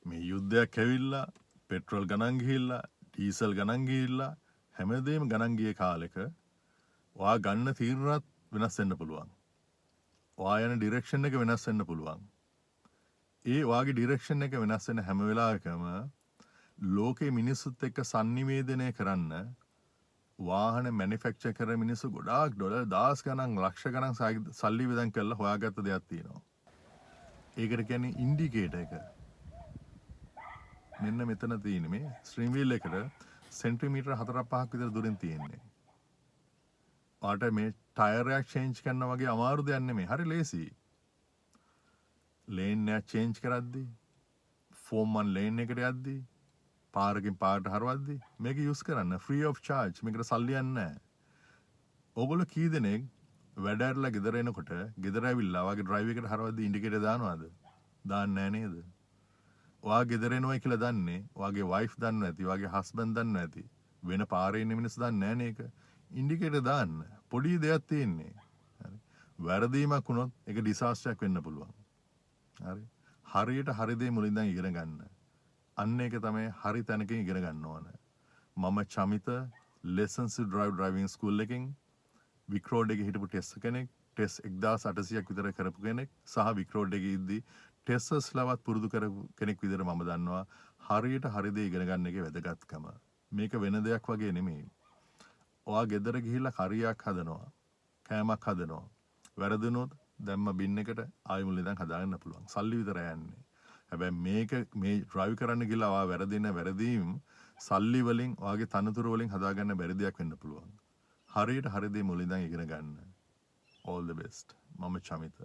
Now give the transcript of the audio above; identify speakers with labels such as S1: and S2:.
S1: මේ යුද්ධයක් ඇවිල්ලා පෙට්‍රල් ගණන් ගිහිල්ලා ඩීසල් ගණන් ගිහිල්ලා හැමදේම ගණන් ගිය කාලෙක ඔයා ගන්න තීරණත් වෙනස් වෙන්න පුළුවන්. ඔයා යන ඩිරෙක්ෂන් එක වෙනස් වෙන්න පුළුවන්. ඒ ඔයාගේ ඩිරෙක්ෂන් එක වෙනස් වෙන හැම වෙලාවකම ලෝකේ මිනිස්සුත් එක්ක sannivedanaya කරන්න වාහන මැනුෆැක්චර් කරන මිනිස්සු ගොඩාක් ඩොලර් දහස් ගණන් ලක්ෂ ගණන් සල්ලි වියදම් කරලා හොයාගත්ත දෙයක් තියෙනවා. ඒකට කියන්නේ ඉන්ඩිකේටර් එක. මෙන්න මෙතන තියෙන්නේ මේ ස්ට්‍රීම් වීල් එකට සෙන්ටිමීටර 4-5ක් විතර දුරින් තියෙන්නේ. ඔයාට මේ ටයර් එකක් චේන්ජ් කරනවා වගේ අමාරු දෙයක් නෙමෙයි. හරි ලේසි. ලේන් එක චේන්ජ් කරද්දී ෆෝම් 1 ලේන් එකට යද්දී පාරකින් පාරට හරවද්දී මේක යූස් කරන්න ෆ්‍රී ඔෆ් charge. මේකට සල්ලි යන්නේ නැහැ. ඕගොල්ලෝ කී දෙනෙක් වැඩ ඇරලා ගෙදර එනකොට ගෙදර ඇවිල්ලා වගේ ඩ්‍රයිව් එකට හරවද්දී ඉන්ඩිකේටර් දානවද? දාන්නේ නැහැ නේද? ඔයා ගෙදර එනවයි කියලා දන්නේ ඔයාගේ වයිෆ් දන්නව ඇති, ඔයාගේ හස්බන්ඩ් දන්නව ඇති. වෙන පාරේ ඉන්න මිනිස්සු දන්නේ නැහැ නේක. ඉන්ඩිකේටර් දාන්න. පොඩි දෙයක් තියෙන්නේ. හරි. වැරදීමක් වුණොත් ඒක ඩිසාස්ටර් එකක් වෙන්න පුළුවන්. හරි. හරියට හරි දේ මුලින්ම ඉගෙන ගන්න. අන්න ඒක තමයි හරි තැනකින් ඉගෙන ගන්න ඕන. මම චමිත lessons to drive driving school එකෙන් වික්‍රෝඩ් එකේ හිටපු ටෙස්ට් කෙනෙක්, ටෙස්ට් 1800ක් විතර කරපු කෙනෙක් සහ වික්‍රෝඩ් එකේ ඉද්දි ටෙස්ටර්ස්ලවත් පුරුදු කරපු කෙනෙක් විදිහට මම දන්නවා හරියට හරි දේ ඉගෙන ගන්න එකේ වැදගත්කම. මේක වෙන දෙයක් වගේ නෙමෙයි. ඔයා ගෙදර ගිහිල්ලා කරියක් හදනවා, කෑමක් හදනවා. වැරදුනොත් දැම්ම බින් එකට ආයෙ මුලින්ම හදාගන්න පුළුවන්. සල්ලි විතරයි යන්නේ. හැබැයි මේක මේ ඩ්‍රයිව් කරන්න ගිහලා ඔයා වැරදින වැරදීම් සල්ලි වලින් ඔයාගේ තනතුරු වලින් හදාගන්න බැරි දෙයක් වෙන්න පුළුවන්. හරියට හරි දේ මුලින්ම ඉගෙන ගන්න. all the best. මම චමිත.